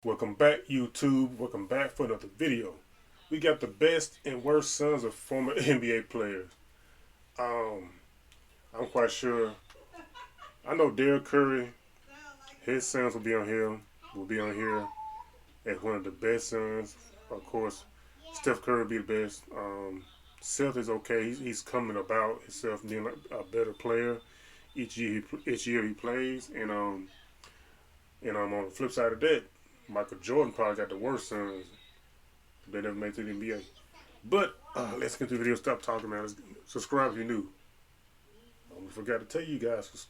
Welcome back, YouTube. Welcome back for another video. We got the best and worst sons of former NBA players. Um, I'm quite sure. I know Derek Curry, his sons will be on here. Will be on here as one of the best sons. Of course, Steph Curry will be the best. Seth is okay. He's coming about himself being a better player each year he plays. And on the flip side of that, Michael Jordan probably got the worst sons that ever made it to the NBA. But let's get to the video. Stop talking, man. Subscribe if you're new. I forgot to tell you guys.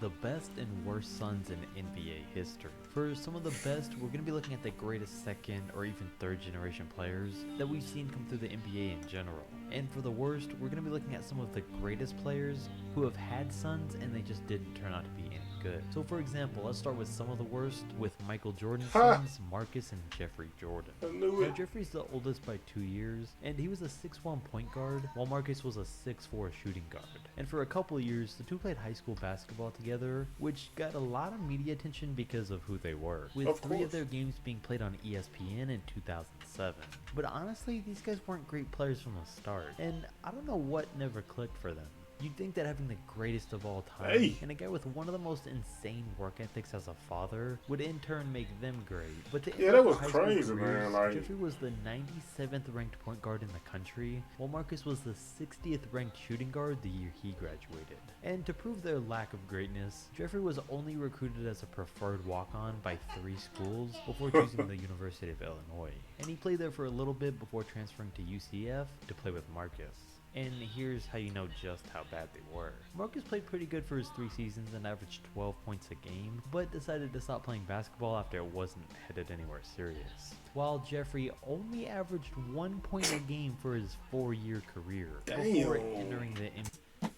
The best and worst sons in NBA history. For some of the best, we're going to be looking at the greatest second or even third generation players that we've seen come through the NBA in general. And for the worst, we're going to be looking at some of the greatest players who have had sons and they just didn't turn out to be any good. So for example, let's start with some of the worst with Michael Jordan's sons, Marcus and Jeffrey Jordan. Now Jeffrey's the oldest by 2 years, and he was a 6'1" point guard, while Marcus was a 6'4" shooting guard. And for a couple of years, the two played high school basketball together, which got a lot of media attention because of who they were, with three of their games being played on ESPN in 2007. But honestly, these guys weren't great players from the start, and I don't know what never clicked for them. You'd think that having the greatest of all time and a guy with one of the most insane work ethics as a father would in turn make them great. But that was crazy, man. Jeffrey was the 97th ranked point guard in the country, while Marcus was the 60th ranked shooting guard the year he graduated. And to prove their lack of greatness, Jeffrey was only recruited as a preferred walk-on by 3 schools before choosing the University of Illinois. And he played there for a little bit before transferring to UCF to play with Marcus. And here's how you know just how bad they were. Marcus played pretty good for his 3 seasons and averaged 12 points a game, but decided to stop playing basketball after it wasn't headed anywhere serious. While Jeffrey only averaged 1 point a game for his 4-year career before entering the NBA.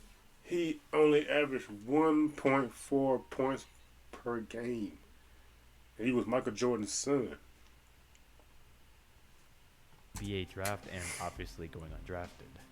He only averaged 1.4 points per game. And he was Michael Jordan's son. NBA draft and obviously going undrafted.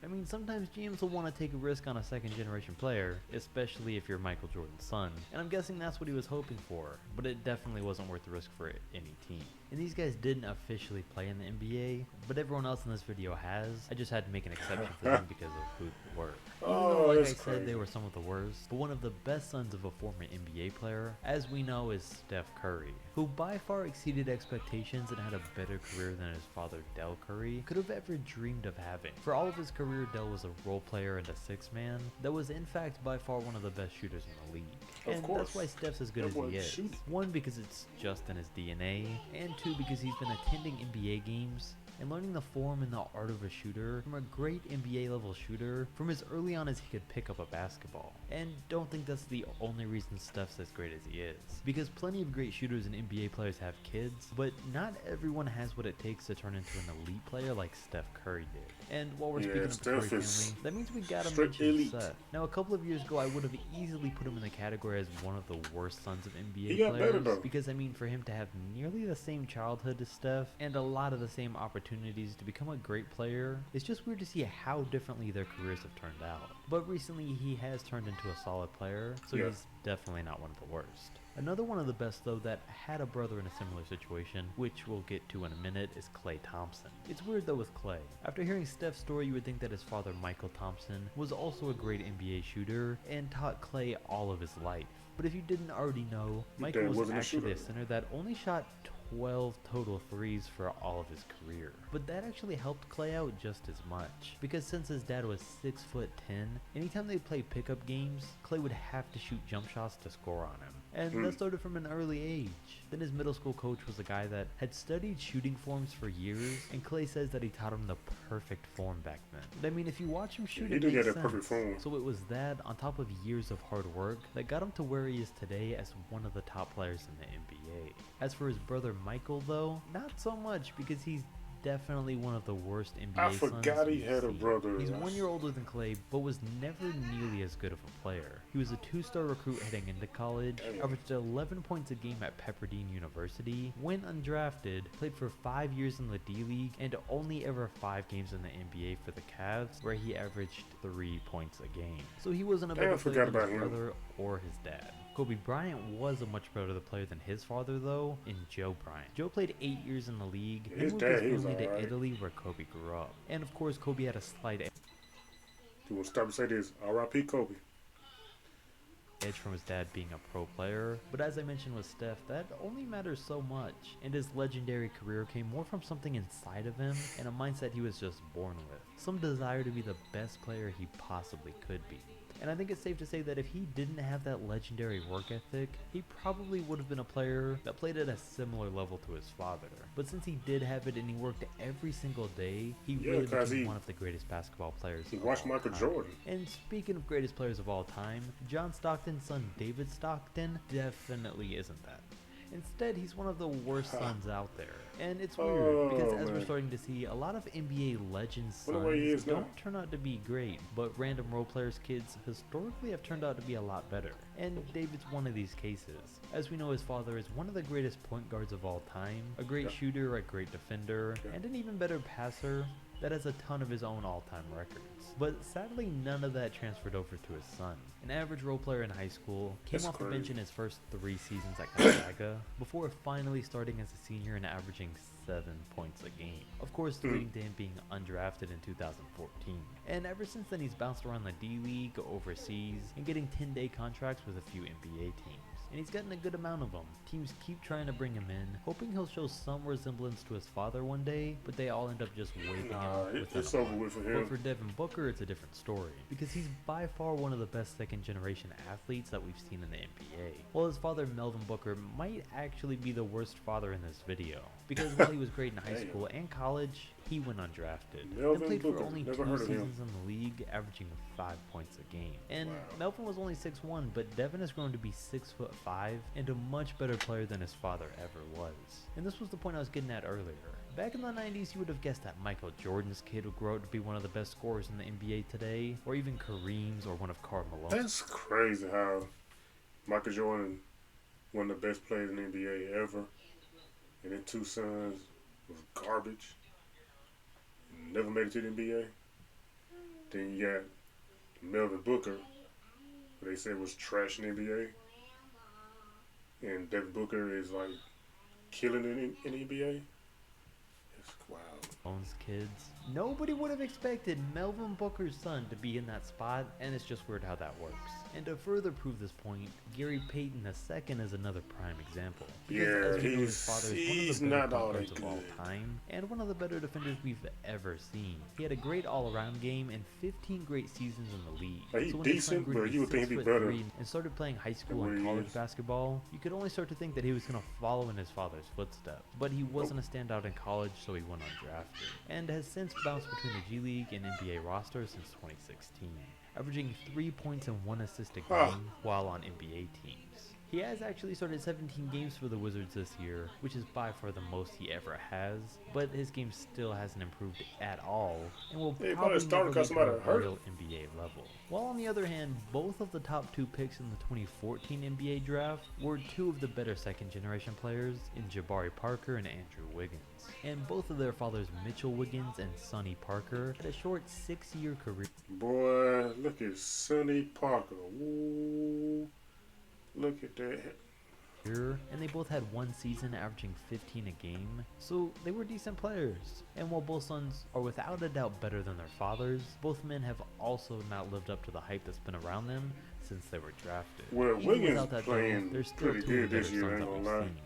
I mean, sometimes GMs will want to take a risk on a second generation player, especially if you're Michael Jordan's son, and I'm guessing that's what he was hoping for, but it definitely wasn't worth the risk for any team. And these guys didn't officially play in the NBA, but everyone else in this video has. I just had to make an exception for them because of who they were. Even though, like I said, they were some of the worst, but one of the best sons of a former NBA player, as we know, is Steph Curry, who by far exceeded expectations and had a better career than his father Del Curry could have ever dreamed of having. For all of his career, Del was a role player and a 6-man that was in fact by far one of the best shooters in the league. And that's why Steph's as good as he is. One, because it's just in his DNA, and 2, because he's been attending NBA games and learning the form and the art of a shooter from a great NBA level shooter from as early on as he could pick up a basketball. And don't think that's the only reason Steph's as great as he is, because plenty of great shooters and NBA players have kids, but not everyone has what it takes to turn into an elite player like Steph Curry did. And while we're speaking of the Curry family, that means we gotta mention Seth. Now a couple of years ago I would have easily put him in the category as one of the worst sons of NBA players, because I mean, for him to have nearly the same childhood as Steph and a lot of the same opportunities to become a great player, it's just weird to see how differently their careers have turned out. But recently he has turned into a solid player, so he's definitely not one of the worst. Another one of the best though that had a brother in a similar situation, which we'll get to in a minute, is Klay Thompson. It's weird though with Klay. After hearing Steph's story, you would think that his father Michael Thompson was also a great NBA shooter and taught Klay all of his life. But if you didn't already know, Michael was actually a center that only shot 12 total threes for all of his career. But that actually helped Klay out just as much, because since his dad was 6'10", anytime they played pickup games, Klay would have to shoot jump shots to score on him. And that started from an early age. Then his middle school coach was a guy that had studied shooting forms for years, and Klay says that he taught him the perfect form back then. But I mean, if you watch him shoot, it makes sense. Perfect form. So it was that, on top of years of hard work, that got him to where he is today as one of the top players in the NBA. As for his brother Michael though, not so much, because he's definitely one of the worst NBA sons. I forgot he had a brother. He's 1 year older than Klay, but was never nearly as good of a player. He was a 2-star recruit heading into college, averaged 11 points a game at Pepperdine University, went undrafted, played for 5 years in the D-League, and only ever 5 games in the NBA for the Cavs, where he averaged 3 points a game. So he wasn't a better player than his brother or his dad. Kobe Bryant was a much better player than his father, though, in Joe Bryant. Joe played 8 years in the league, His then moved dad, his he was family to alright. Italy where Kobe grew up. And of course, Kobe had a slight You want to stop and say this? R.I.P. Kobe. edge from his dad being a pro player, but as I mentioned with Steph, that only matters so much, and his legendary career came more from something inside of him and a mindset he was just born with. Some desire to be the best player he possibly could be. And I think it's safe to say that if he didn't have that legendary work ethic, he probably would have been a player that played at a similar level to his father. But since he did have it and he worked every single day, he really became one of the greatest basketball players He of watched all Michael time. Jordan. And speaking of greatest players of all time, John Stockton's son David Stockton definitely isn't that. Instead, he's one of the worst sons out there. And it's weird, because as we're starting to see, a lot of NBA legends' sons don't turn out to be great, but random role players' kids historically have turned out to be a lot better. And David's one of these cases. As we know, his father is one of the greatest point guards of all time, a great shooter, a great defender, and an even better passer that has a ton of his own all-time records. But sadly, none of that transferred over to his son. An average role player in high school, came off the bench in his first 3 seasons at Gonzaga, before finally starting as a senior and averaging 7 points a game. Of course, leading to him being undrafted in 2014. And ever since then, he's bounced around the D-League, overseas, and getting 10-day contracts with a few NBA teams. And he's gotten a good amount of them. Teams keep trying to bring him in, hoping he'll show some resemblance to his father one day, but they all end up just waving him within it's a over month. with for him. But for Devin Booker, it's a different story, because he's by far one of the best second-generation athletes that we've seen in the NBA. While his father, Melvin Booker, might actually be the worst father in this video, because while he was great in high school and college, he went undrafted. And played for only 2 seasons in the league, averaging 5 points a game. And Melvin was only 6'1", but Devin has grown to be 6'5", and a much better player than his father ever was. And this was the point I was getting at earlier. Back in the 90s, you would have guessed that Michael Jordan's kid would grow up to be one of the best scorers in the NBA today, or even Kareem's or one of Karl Malone's. That's crazy how Michael Jordan, one of the best players in the NBA ever, and then 2 sons was garbage. Never made it to the NBA. Then you got Melvin Booker, who they said was trash in the NBA. And Devin Booker is like killing it in the NBA. It's wild. Owns kids. Nobody would have expected Melvin Booker's son to be in that spot, and it's just weird how that works. And to further prove this point, Gary Payton II is another prime example. Because as we know, his father is one of the better point guards of all time, and one of the better defenders we've ever seen. He had a great all-around game and 15 great seasons in the league. He's so when decent, but you would think he'd be better. And started playing high school and college basketball, you could only start to think that he was going to follow in his father's footsteps. But he wasn't a standout in college, so he went undrafted, and has since bounced between the G League and NBA rosters since 2016. Averaging 3 points and 1 assist a game while on NBA teams. He has actually started 17 games for the Wizards this year, which is by far the most he ever has, but his game still hasn't improved at all, and will probably never get to a real NBA level. While on the other hand, both of the top 2 picks in the 2014 NBA draft were 2 of the better second-generation players in Jabari Parker and Andrew Wiggins. And both of their fathers, Mitchell Wiggins and Sonny Parker, had a short 6-year career. Boy, look at Sonny Parker. Ooh. Look at that. And they both had 1 season averaging 15 a game, so they were decent players. And while both sons are without a doubt better than their fathers, both men have also not lived up to the hype that's been around them since they were drafted. Well, Wiggins playing there's still pretty 2 good of the better this year, sons ain't that gonna we've lie. seen.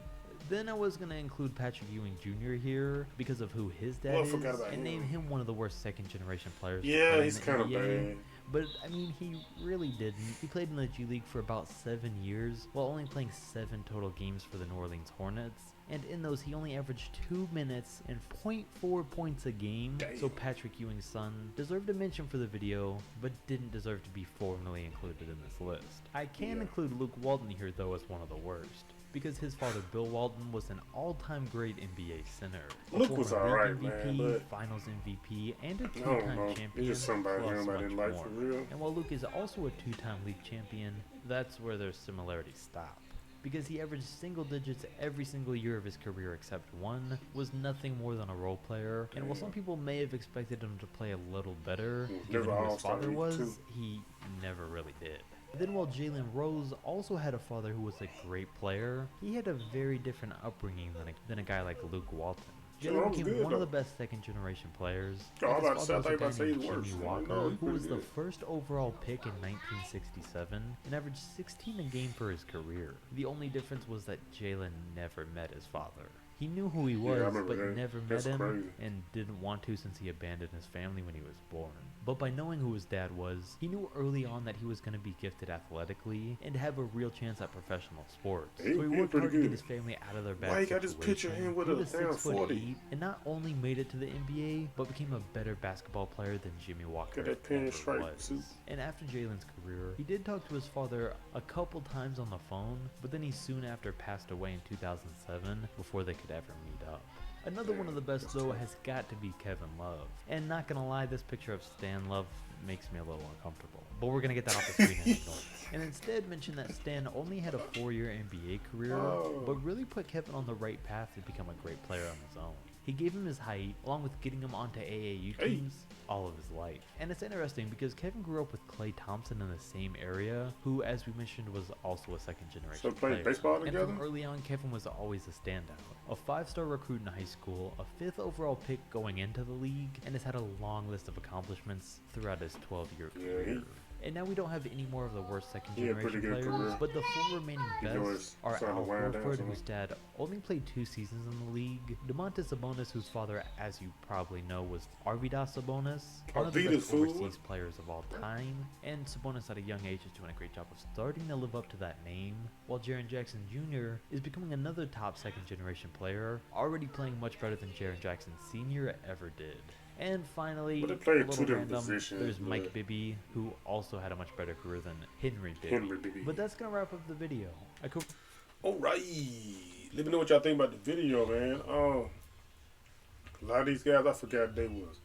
Then I was going to include Patrick Ewing Jr. here because of who his dad is, and name him one of the worst second-generation players. Yeah, he's kind of bad. But, I mean, he really didn't. He played in the G League for about 7 years, while only playing 7 total games for the New Orleans Hornets. And in those, he only averaged 2 minutes and 0.4 points a game. Damn. So Patrick Ewing's son deserved a mention for the video, but didn't deserve to be formally included in this list. I can include Luke Walton here, though, as one of the worst, because his father, Bill Walton, was an all-time great NBA center. Luke was alright, MVP, man, but Finals MVP, and a I don't 2-time know. champion. It's just somebody plus I didn't like more. for real. And while Luke is also a 2-time league champion, that's where their similarities stop. Because he averaged single digits every single year of his career except one, was nothing more than a role player, and while some people may have expected him to play a little better, given who his father was, he never really did. But then while Jalen Rose also had a father who was a great player, he had a very different upbringing than a guy like Luke Walton. Jalen Jalen Rose was became good one of the though. best second-generation players, Oh, and I'm his about to say, father I was a think guy about to say named he's worse. Jimmy I Walker, know he's who pretty was the good. first overall pick in 1967 and averaged 16 a game for his career. The only difference was that Jalen never met his father. He knew who he Yeah, I was, remember but that. never met That's him crazy. and didn't want to since he abandoned his family when he was born. But by knowing who his dad was, he knew early on that he was going to be gifted athletically and have a real chance at professional sports. He So he was worked pretty hard to get good. his family out of their Why bad you got this picture of situation. him with He a was damn 40? 6'8" and not only made it to the NBA, but became a better basketball player than Jimmy Walker Got that ever pinstripe was. suit. And after Jalen's career, he did talk to his father a couple times on the phone, but then he soon after passed away in 2007 before they could ever meet up. Another one of the best, That's though, tough. has got to be Kevin Love. And not gonna lie, this picture of Stan Love makes me a little uncomfortable. But we're gonna get that off the screen and ignore it. And instead mention that Stan only had a 4-year NBA career, Oh. but really put Kevin on the right path to become a great player on his own. He gave him his height, along with getting him onto AAU Hey. teams, all of his life. And it's interesting because Kevin grew up with Klay Thompson in the same area, who, as we mentioned, was also a second generation So player. played baseball And together? from early on, Kevin was always a standout. A 5-star recruit in high school, a 5th overall pick going into the league, and has had a long list of accomplishments throughout his 12-year Yeah, career. And now we don't have any more of the worst second He had a pretty generation good players, career. but the 4 remaining Enjoy best his are son to Al wind down Horford, some. whose dad only played 2 seasons in the league, Domantas Sabonis, whose father, as you probably know, was Arvydas Sabonis, one of the Arvydas, best fool. overseas players of all time, and Sabonis at a young age is doing a great job of starting to live up to that name, while Jaren Jackson Jr. is becoming another top second generation player, already playing much better than Jaren Jackson Sr. ever did. And finally, But they a played little two different random, positions, there's Mike but- Bibby, who also had a much better career than Henry Bibby. Henry Bibby. But that's gonna wrap up the video. I could Alright. Let me know what y'all think about the video, man. A lot of these guys, I forgot they was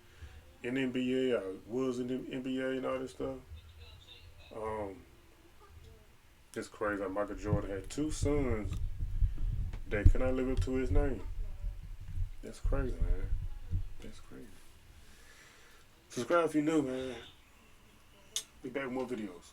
in the NBA, I was in the NBA and all this stuff. It's crazy how Michael Jordan had 2 sons that could not live up to his name. That's crazy, man. That's crazy. Subscribe if you're new, man. Be back with more videos.